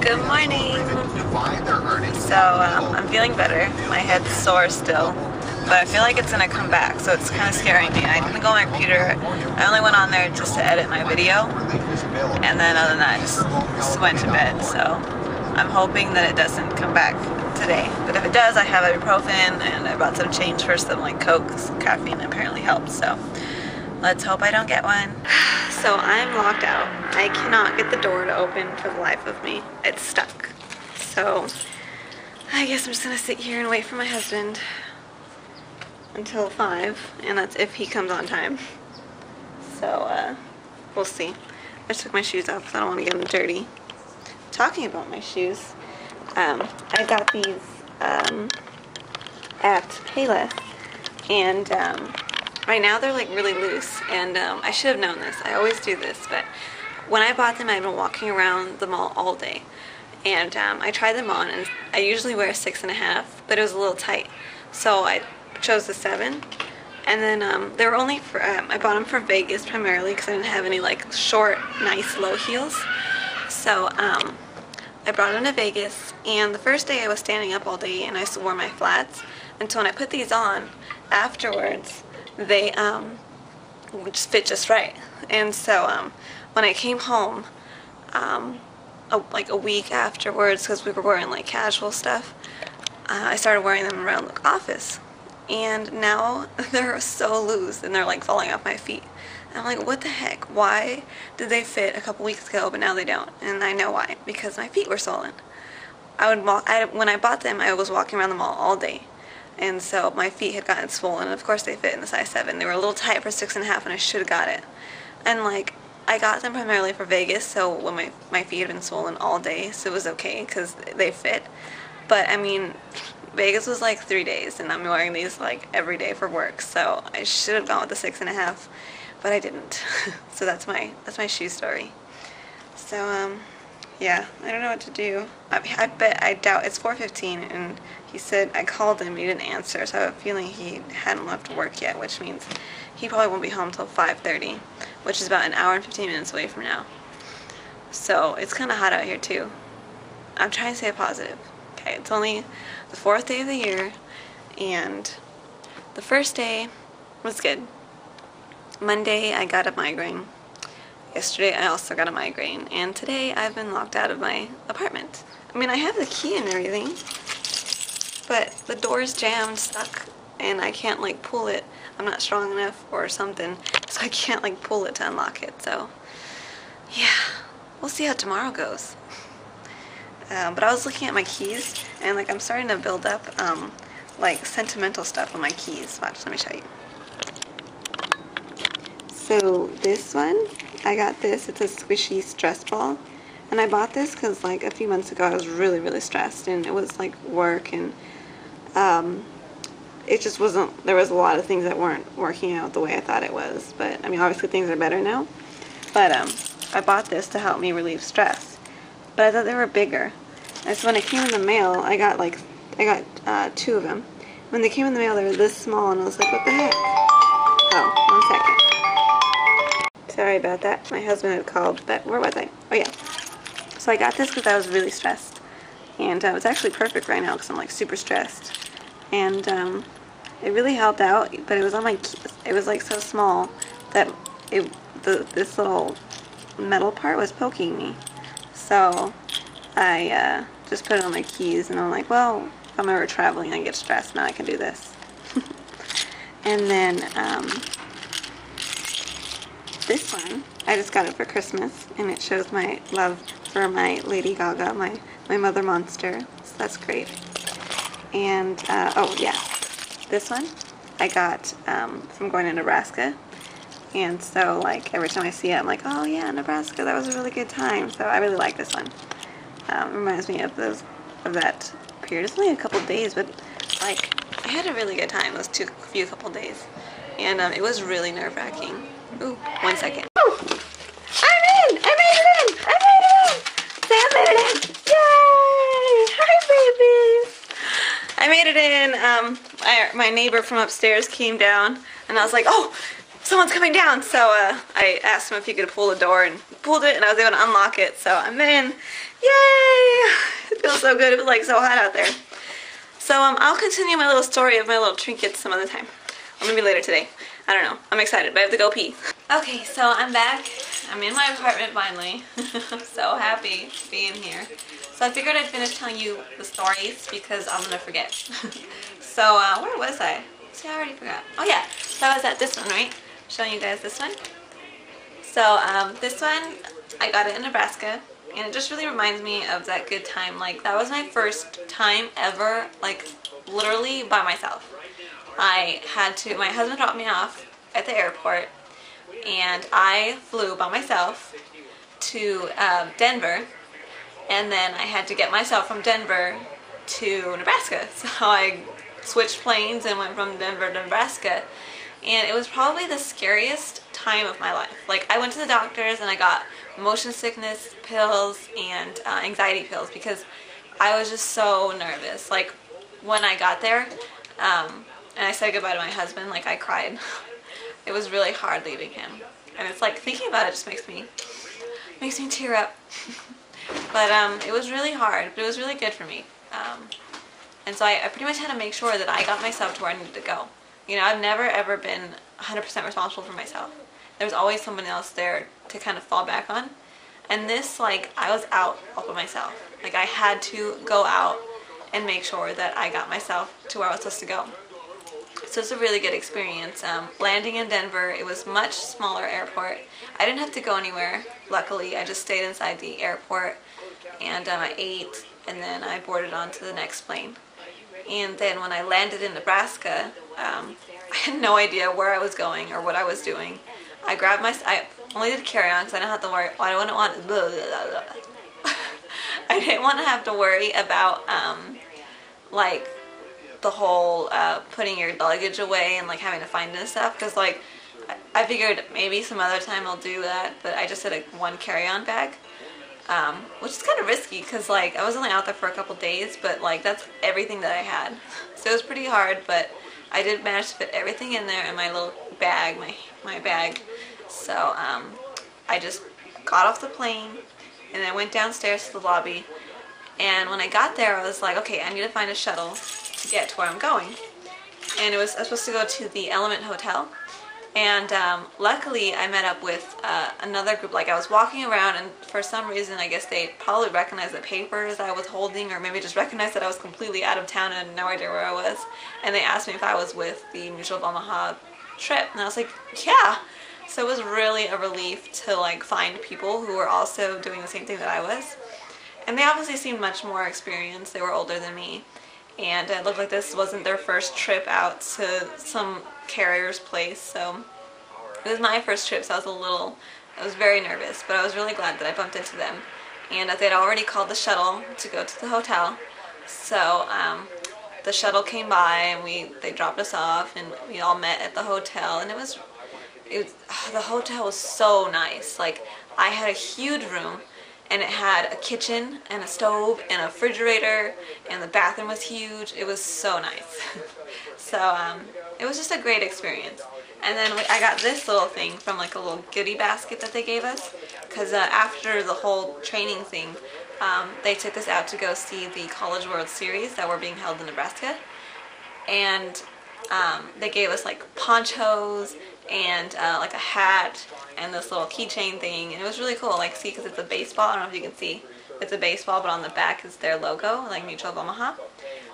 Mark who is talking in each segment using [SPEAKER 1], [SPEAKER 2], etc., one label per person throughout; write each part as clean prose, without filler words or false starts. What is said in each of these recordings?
[SPEAKER 1] Good morning. So I'm feeling better. My head's sore still, but I feel like it's gonna come back, so it's kind of scaring me. I didn't go on my computer. I only went on there just to edit my video, and then other than that, I just went to bed. So I'm hoping that it doesn't come back today. But if it does, I have ibuprofen, and I bought some change for some like Coke. Caffeine apparently helps, so let's hope I don't get one. So I'm locked out. I cannot get the door to open for the life of me. It's stuck. So I guess I'm just gonna sit here and wait for my husband until 5, and that's if he comes on time. So we'll see. I just took my shoes off because I don't want to get them dirty. Talking about my shoes, I got these at Payless, and right now they're like really loose, and I should have known this. I always do this, but when I bought them, I've been walking around the mall all day, and I tried them on, and I usually wear a 6.5, but it was a little tight, so I chose the 7. And then they were only for I bought them for Vegas primarily because I didn't have any like short, nice low heels. So I brought them to Vegas, and the first day I was standing up all day, and I wore my flats, and so when I put these on afterwards, they just fit just right. And so when I came home like a week afterwards, because we were wearing like casual stuff, I started wearing them around the office, and now they're so loose and they're like falling off my feet. And I'm like, what the heck? Why did they fit a couple weeks ago but now they don't? And I know why, because my feet were swollen. When I bought them, I was walking around the mall all day, and so my feet had gotten swollen, and of course they fit in the size 7. They were a little tight for 6.5, and I should have got it. And like, I got them primarily for Vegas, so when my feet had been swollen all day, so it was okay because they fit. But I mean, Vegas was like 3 days, and I'm wearing these like every day for work, so I should have gone with the 6.5, but I didn't. So that's my shoe story. So yeah, I don't know what to do. I doubt it's 4:15, and he said I called him, he didn't answer, so I have a feeling he hadn't left work yet, which means he probably won't be home till 5:30, which is about an hour and 15 minutes away from now. So it's kind of hot out here too. I'm trying to stay positive. Okay, it's only the 4th day of the year, and the first day was good. Monday I got a migraine. Yesterday I also got a migraine, and today I've been locked out of my apartment. I mean, I have the key and everything, but the door's jammed, stuck, and I can't like pull it. I'm not strong enough or something, so I can't like pull it to unlock it. So yeah, we'll see how tomorrow goes. But I was looking at my keys, and like I'm starting to build up like sentimental stuff on my keys. Watch, let me show you. So this one, I got this. It's a squishy stress ball, and I bought this because like a few months ago I was really stressed, and it was like work, and it just wasn't, there was a lot of things that weren't working out the way I thought it was. But I mean, obviously things are better now. But I bought this to help me relieve stress, but I thought they were bigger. And so when it came in the mail, I got 2 of them. When they came in the mail, they were this small, and I was like, what the heck? Oh, 1 second. Sorry about that. My husband had called, but where was I? Oh yeah. So I got this because I was really stressed, and it's actually perfect right now because I'm like super stressed, and it really helped out. But it was on my keys. It was like so small that this little metal part was poking me. So I just put it on my keys, and I'm like, well, if I'm ever traveling and I get stressed, now I can do this. And then this one, I just got it for Christmas, and it shows my love for my Lady Gaga, my mother monster, so that's great. And oh yeah, this one I got from going to Nebraska, and so like every time I see it, I'm like, oh yeah, Nebraska, that was a really good time. So I really like this one. Reminds me of that period. It's only a couple days, but like I had a really good time those few couple days, and it was really nerve-wracking. Ooh, 1 second. Oh, I'm in! I made it in! I made it in! Say I made it in! Yay! Hi, babies! I made it in. My neighbor from upstairs came down, and I was like, oh, someone's coming down. So I asked him if he could pull the door, and pulled it, and I was able to unlock it. So I'm in. Yay! so good. It was like so hot out there. So I'll continue my little story of my little trinkets some other time. Or maybe later today. I don't know. I'm excited, but I have to go pee. Okay, so I'm back. I'm in my apartment finally. I'm so happy being here. So I figured I'd finish telling you the stories because I'm gonna forget. So where was I? See, I already forgot. Oh yeah, so I was at this one, right? Showing you guys this one. So this one, I got it in Nebraska, and it just really reminds me of that good time. Like, that was my first time ever, like, literally by myself. My husband dropped me off at the airport, and I flew by myself to Denver, and then I had to get myself from Denver to Nebraska. So I switched planes and went from Denver to Nebraska, and it was probably the scariest time of my life. Like, I went to the doctors and I got motion sickness pills and anxiety pills because I was just so nervous. Like, when I got there and I said goodbye to my husband, like, I cried. It was really hard leaving him, and it's like, thinking about it just makes me tear up. But it was really hard, but it was really good for me. And so I pretty much had to make sure that I got myself to where I needed to go. You know, I've never ever been 100% responsible for myself. There's always someone else there to kind of fall back on. And this, like, I was out all by myself. Like, I had to go out and make sure that I got myself to where I was supposed to go. So it's a really good experience. Landing in Denver, it was much smaller airport. I didn't have to go anywhere, luckily. I just stayed inside the airport, and I ate, and then I boarded on to the next plane. And then when I landed in Nebraska, I had no idea where I was going or what I was doing. I only did carry-on because I didn't have to worry. I didn't want to have to worry about like the whole putting your luggage away and like having to find it and stuff. Because like I figured maybe some other time I'll do that, but I just had one carry-on bag. Which is kind of risky because like I was only out there for a couple days, but like that's everything that I had. So it was pretty hard, but I did manage to fit everything in there in my little bag, my bag. So I just got off the plane and I went downstairs to the lobby, and when I got there I was like, okay, I need to find a shuttle to get to where I'm going. And I was supposed to go to the Element Hotel. And luckily I met up with another group. Like, I was walking around, and for some reason I guess they probably recognized the papers I was holding, or maybe just recognized that I was completely out of town and had no idea where I was, and they asked me if I was with the Mutual of Omaha trip, and I was like, yeah. So it was really a relief to like find people who were also doing the same thing that I was, and they obviously seemed much more experienced. They were older than me, and it looked like this wasn't their first trip out to some carrier's place. So it was my first trip, so I was very nervous, but I was really glad that I bumped into them, and that they'd already called the shuttle to go to the hotel. So the shuttle came by and they dropped us off, and we all met at the hotel, and the hotel was so nice. Like, I had a huge room, and it had a kitchen and a stove and a refrigerator, and the bathroom was huge. It was so nice. So it was just a great experience. And then I got this little thing from like a little goodie basket that they gave us, because after the whole training thing, they took us out to go see the College World Series that were being held in Nebraska, and they gave us like ponchos and like a hat and this little keychain thing, and it was really cool. Like, see, because it's a baseball. I don't know if you can see. It's a baseball, but on the back is their logo, like Mutual of Omaha.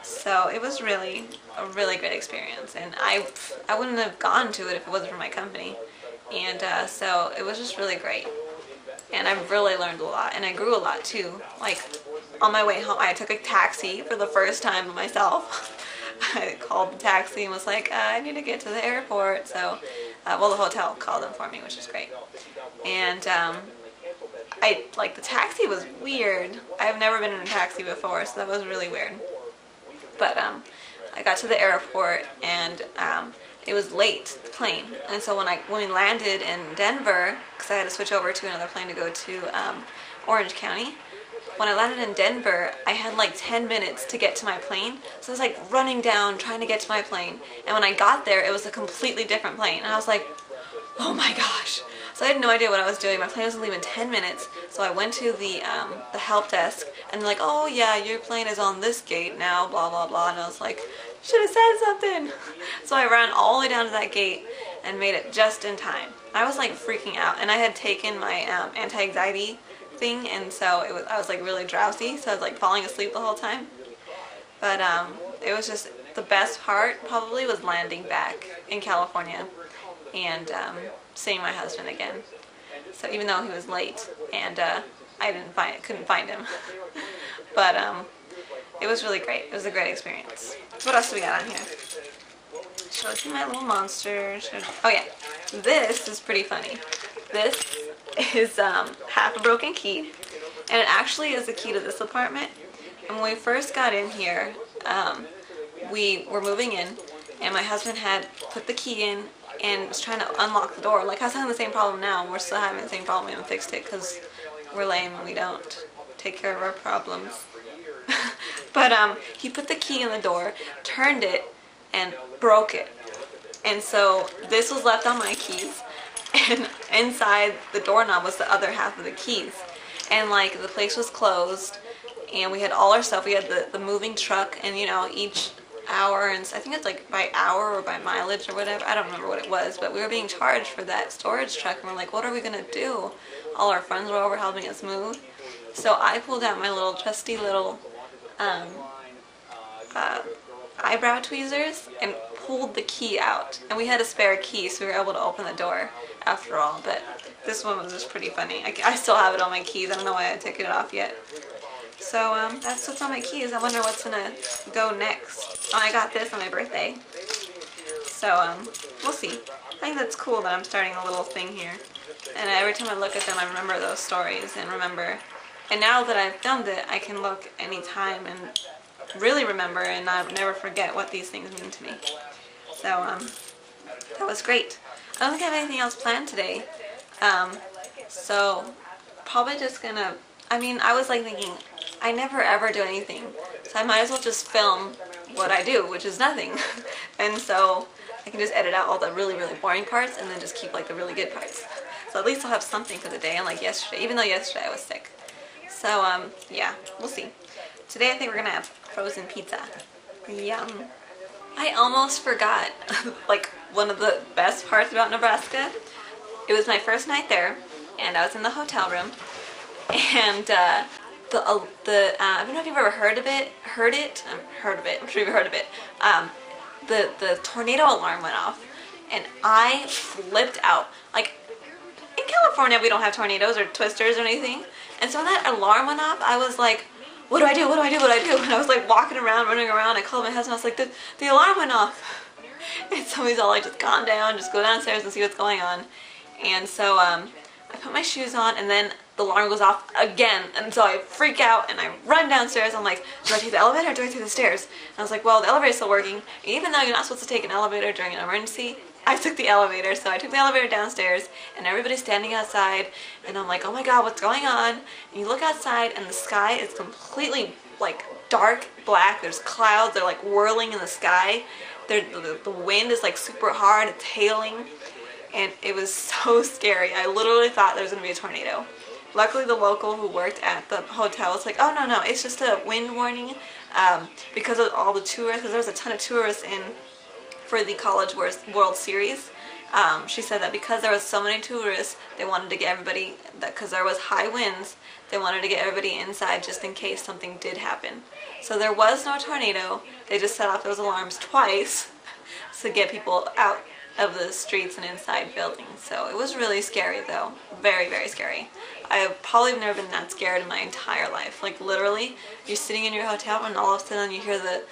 [SPEAKER 1] So it was really a really great experience, and I wouldn't have gone to it if it wasn't for my company. And so it was just really great, and I really learned a lot, and I grew a lot too. Like, on my way home, I took a taxi for the first time by myself. I called the taxi and was like, I need to get to the airport. So, well, the hotel called them for me, which is great. And the taxi was weird. I've never been in a taxi before, so that was really weird. But I got to the airport, and it was late, the plane. And so when we landed in Denver, because I had to switch over to another plane to go to Orange County, when I landed in Denver, I had like 10 minutes to get to my plane. So I was like running down, trying to get to my plane. And when I got there, it was a completely different plane. And I was like, oh my gosh, So I had no idea what I was doing. My plane was to leave in 10 minutes. So I went to the help desk and they're like, oh yeah, your plane is on this gate now, blah, blah, blah. And I was like, should have said something. So I ran all the way down to that gate and made it just in time. I was like freaking out, and I had taken my anti-anxiety thing, and so I was like really drowsy, so I was like falling asleep the whole time. But it was just the best part probably was landing back in California and seeing my husband again. So even though he was late and I couldn't find him, but it was really great. It was a great experience. What else do we got on here? Showed you my little monster. Oh yeah, this is pretty funny. This is half a broken key, and it actually is the key to this apartment. And when we first got in here, we were moving in, and my husband had put the key in and was trying to unlock the door. Like, I was having the same problem now, and we're still having the same problem. We haven't fixed it because we're lame and we don't take care of our problems. But he put the key in the door, turned it, and broke it. And so this was left on my keys, and inside the doorknob was the other half of the keys. And like the place was closed, and we had all our stuff. We had the moving truck, and you know, each hour, and I think it's like by hour or by mileage or whatever, I don't remember what it was, but we were being charged for that storage truck, and we're like, what are we gonna do? All our friends were over helping us move. So I pulled out my little trusty little eyebrow tweezers and pulled the key out, and we had a spare key, so we were able to open the door after all. But this one was just pretty funny. I still have it on my keys. I don't know why I took it off yet. So that's what's on my keys. I wonder what's gonna go next. Oh, I got this on my birthday, so we'll see. I think that's cool that I'm starting a little thing here, and every time I look at them I remember those stories and remember. And now that I've filmed it, I can look anytime and really remember and not never forget what these things mean to me. So that was great. I don't think I have anything else planned today. So probably just gonna, I mean, I was like thinking, I never ever do anything, so I might as well just film what I do, which is nothing. And so I can just edit out all the really, really boring parts and then just keep like the really good parts. So at least I'll have something for the day, unlike yesterday, even though yesterday I was sick. So yeah, we'll see. Today I think we're gonna have frozen pizza. Yum. I almost forgot like one of the best parts about Nebraska. It was my first night there, and I was in the hotel room, and I don't know if you've ever heard of it. I'm sure you've heard of it. The tornado alarm went off, and I flipped out. Like, in California we don't have tornadoes or twisters or anything, and so when that alarm went off, I was like, what do I do? What do I do? What do I do? And I was like walking around, running around. I called my husband. I was like, the alarm went off. And so he's all like, just calm down, just go downstairs and see what's going on. And so I put my shoes on, and then the alarm goes off again. And so I freak out and I run downstairs. I'm like, do I take the elevator or do I take the stairs? And I was like, well, the elevator's still working. And even though you're not supposed to take an elevator during an emergency, I took the elevator. So I took the elevator downstairs, and everybody's standing outside, and I'm like, oh my god, what's going on? And you look outside, and the sky is completely like dark black. There's clouds, they're like whirling in the sky. The wind is like super hard, it's hailing, and it was so scary. I literally thought there was gonna be a tornado. Luckily the local who worked at the hotel was like, oh no, it's just a wind warning because of all the tourists, because there was a ton of tourists in for the College World Series. She said that because there was so many tourists, they wanted to get everybody, because there was high winds, they wanted to get everybody inside just in case something did happen. So there was no tornado. They just set off those alarms twice to get people out of the streets and inside buildings. So it was really scary though. Very, very scary. I've probably never been that scared in my entire life. Like literally, you're sitting in your hotel and all of a sudden you hear the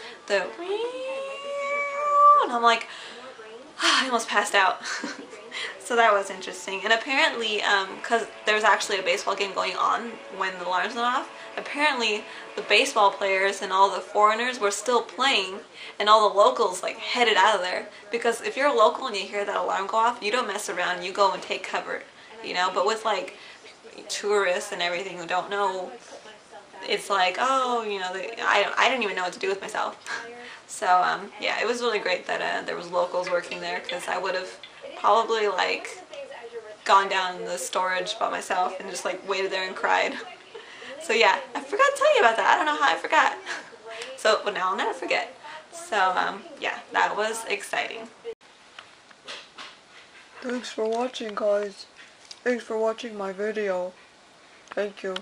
[SPEAKER 1] and I'm like, I almost passed out. So that was interesting. And apparently, because there was actually a baseball game going on when the alarms went off, apparently the baseball players and all the foreigners were still playing, and all the locals like headed out of there. Because if you're a local and you hear that alarm go off, you don't mess around, you go and take cover, you know. But with like tourists and everything who don't know, it's like, oh, you know, I didn't even know what to do with myself. So yeah, it was really great that there was locals working there, because I would have probably like gone down in the storage by myself and just like waited there and cried. So yeah, I forgot to tell you about that. I don't know how I forgot. So, but now I'll never forget. So yeah, that was exciting.
[SPEAKER 2] Thanks for watching, guys. Thanks for watching my video. Thank you.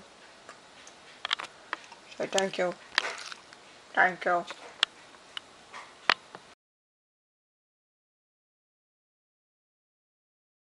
[SPEAKER 2] Say thank you. Thank you.